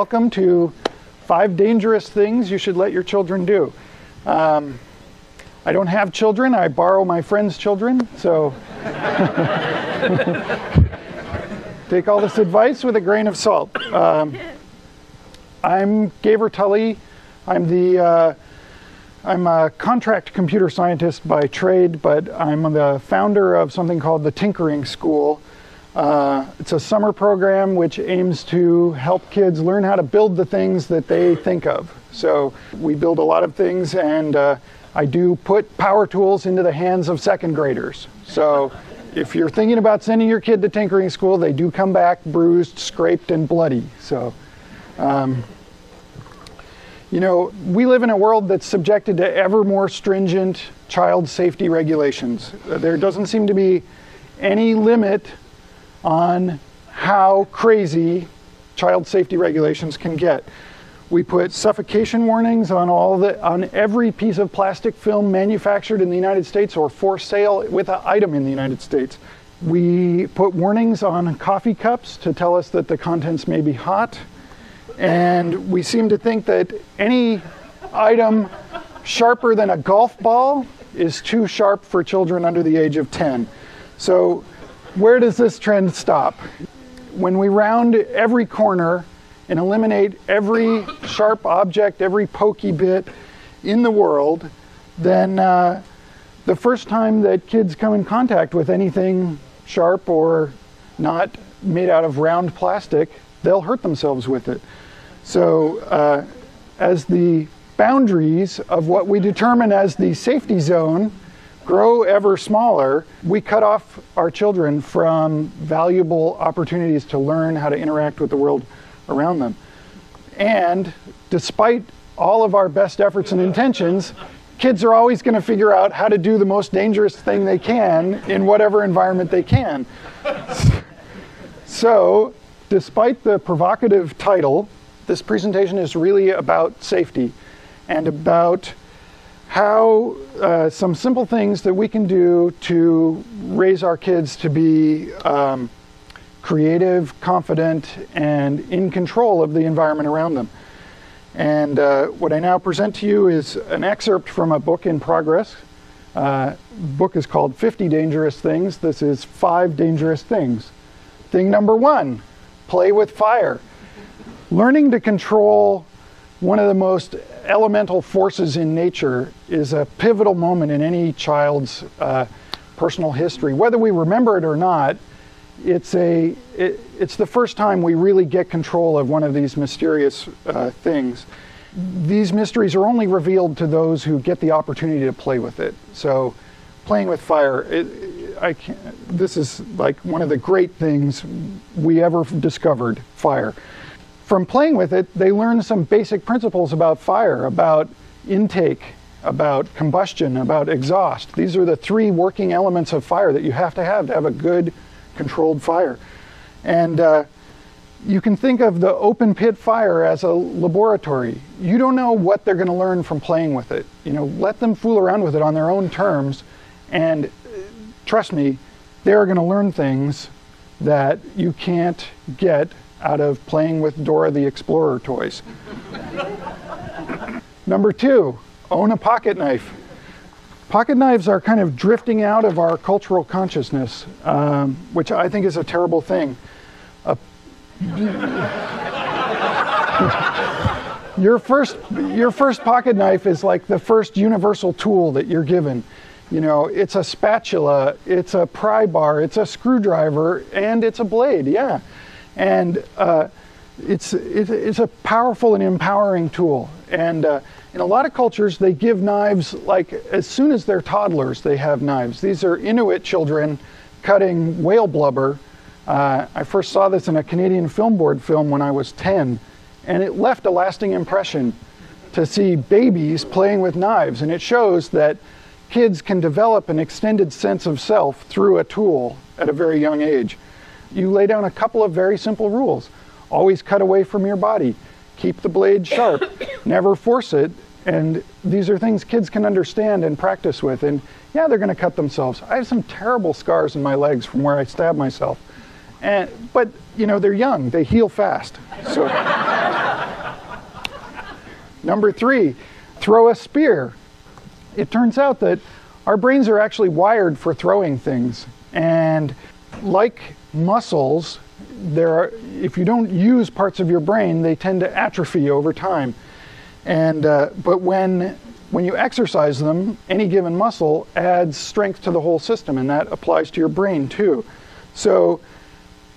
welcome to 5 dangerous things you should let your children do. I don't have children, I borrow my friends' children, so take all this advice with a grain of salt. I'm Gever Tulley. I'm a contract computer scientist by trade, but I'm the founder of something called the Tinkering School. It's a summer program which aims to help kids learn how to build the things that they think of. So we build a lot of things, and I do put power tools into the hands of second graders. So if you're thinking about sending your kid to Tinkering School, they do come back bruised, scraped, and bloody. So, you know, we live in a world that's subjected to ever more stringent child safety regulations. There doesn't seem to be any limit on how crazy child safety regulations can get. We put suffocation warnings on every piece of plastic film manufactured in the United States or for sale with an item in the United States. We put warnings on coffee cups to tell us that the contents may be hot. And we seem to think that any item sharper than a golf ball is too sharp for children under the age of 10. So where does this trend stop? When we round every corner and eliminate every sharp object, every pokey bit in the world, then the first time that kids come in contact with anything sharp or not made out of round plastic, they'll hurt themselves with it. So as the boundaries of what we determine as the safety zone grow ever smaller, we cut off our children from valuable opportunities to learn how to interact with the world around them. And despite all of our best efforts and intentions, kids are always going to figure out how to do the most dangerous thing they can in whatever environment they can. So, despite the provocative title, this presentation is really about safety and about how some simple things that we can do to raise our kids to be creative, confident, and in control of the environment around them. And what I now present to you is an excerpt from a book in progress. The book is called 50 Dangerous Things. This is 5 dangerous things. Thing number 1, play with fire. Learning to control one of the most elemental forces in nature is a pivotal moment in any child's personal history. Whether we remember it or not, it's the first time we really get control of one of these mysterious things. These mysteries are only revealed to those who get the opportunity to play with it. So playing with fire, this is like one of the great things we ever discovered, fire. From playing with it, they learn some basic principles about fire, about intake, about combustion, about exhaust. These are the 3 working elements of fire that you have to have a good controlled fire. And you can think of the open pit fire as a laboratory. You don't know what they're going to learn from playing with it. You know, let them fool around with it on their own terms, and trust me, they're going to learn things that you can't get out of playing with Dora the Explorer toys. Number 2, own a pocket knife. Pocket knives are kind of drifting out of our cultural consciousness, which I think is a terrible thing. Your first pocket knife is like the first universal tool that you're given. You know, it's a spatula, it's a pry bar, it's a screwdriver, and it's a blade, yeah. And it's a powerful and empowering tool. And in a lot of cultures, they give knives, like as soon as they're toddlers, they have knives. These are Inuit children cutting whale blubber. I first saw this in a Canadian Film Board film when I was 10, and it left a lasting impression to see babies playing with knives. And it shows that kids can develop an extended sense of self through a tool at a very young age. You lay down a couple of very simple rules. Always cut away from your body. Keep the blade sharp. Never force it. And these are things kids can understand and practice with. And yeah, they're going to cut themselves. I have some terrible scars in my legs from where I stabbed myself. But, you know, they're young. They heal fast. So Number 3, throw a spear. It turns out that our brains are actually wired for throwing things. And like muscles, if you don't use parts of your brain, they tend to atrophy over time. And but when you exercise them, any given muscle adds strength to the whole system, and that applies to your brain too. So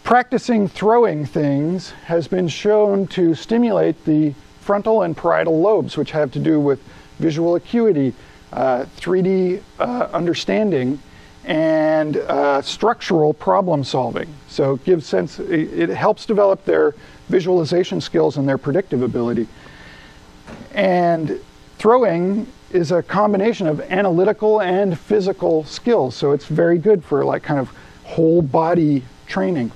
practicing throwing things has been shown to stimulate the frontal and parietal lobes, which have to do with visual acuity, 3D understanding, and structural problem solving. So it helps develop their visualization skills and their predictive ability. And throwing is a combination of analytical and physical skills, so it's very good for like kind of whole body training.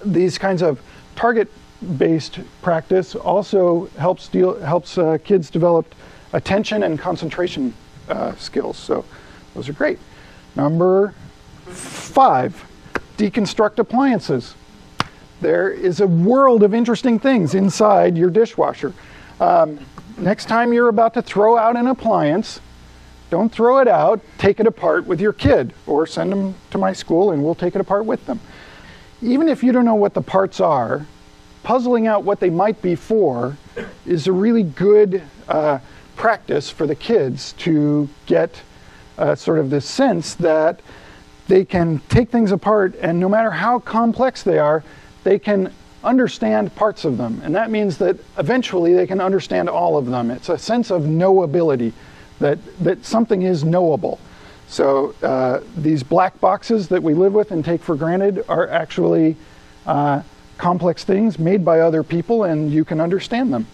These kinds of target-based practice also helps kids develop attention and concentration skills. So those are great. Number 5, deconstruct appliances. There is a world of interesting things inside your dishwasher. Next time you're about to throw out an appliance, don't throw it out, take it apart with your kid, or send them to my school and we'll take it apart with them. Even if you don't know what the parts are, puzzling out what they might be for is a really good practice for the kids to get sort of this sense that they can take things apart, and no matter how complex they are, they can understand parts of them. And that means that eventually they can understand all of them. It's a sense of knowability, that something is knowable. So these black boxes that we live with and take for granted are actually complex things made by other people, and you can understand them.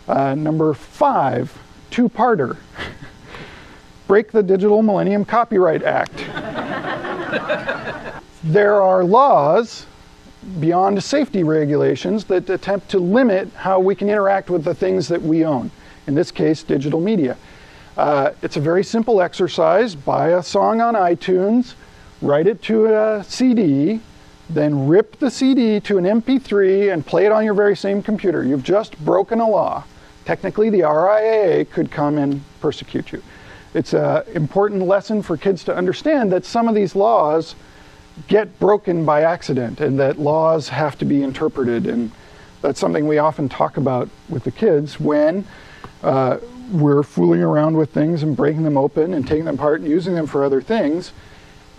Number 5, two-parter. Break the Digital Millennium Copyright Act. There are laws beyond safety regulations that attempt to limit how we can interact with the things that we own. In this case, digital media. It's a very simple exercise. Buy a song on iTunes, write it to a CD, then rip the CD to an MP3 and play it on your very same computer. You've just broken a law. Technically, the RIAA could come and persecute you. It's an important lesson for kids to understand that some of these laws get broken by accident and that laws have to be interpreted. And that's something we often talk about with the kids when we're fooling around with things and breaking them open and taking them apart and using them for other things.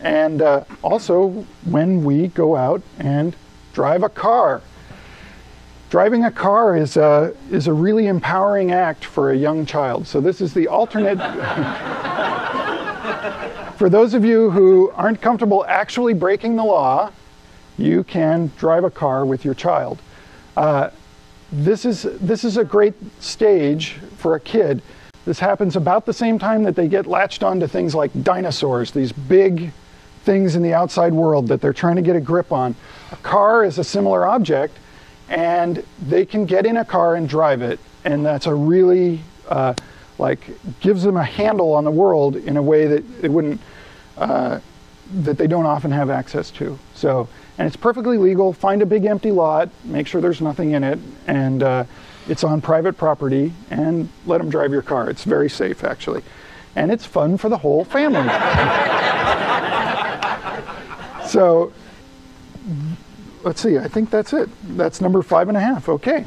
And also when we go out and drive a car. Driving a car is a really empowering act for a young child. So this is the alternate. For those of you who aren't comfortable actually breaking the law, you can drive a car with your child. This is a great stage for a kid. This happens about the same time that they get latched onto things like dinosaurs, these big things in the outside world that they're trying to get a grip on. A car is a similar object, and they can get in a car and drive it, and that's a really gives them a handle on the world in a way that it wouldn't that they don't often have access to. So, and it's perfectly legal. Find a big empty lot, make sure there's nothing in it, and it's on private property, and let them drive your car. It's very safe, actually, and it's fun for the whole family. So let's see, I think that's it. That's number 5.5. Okay.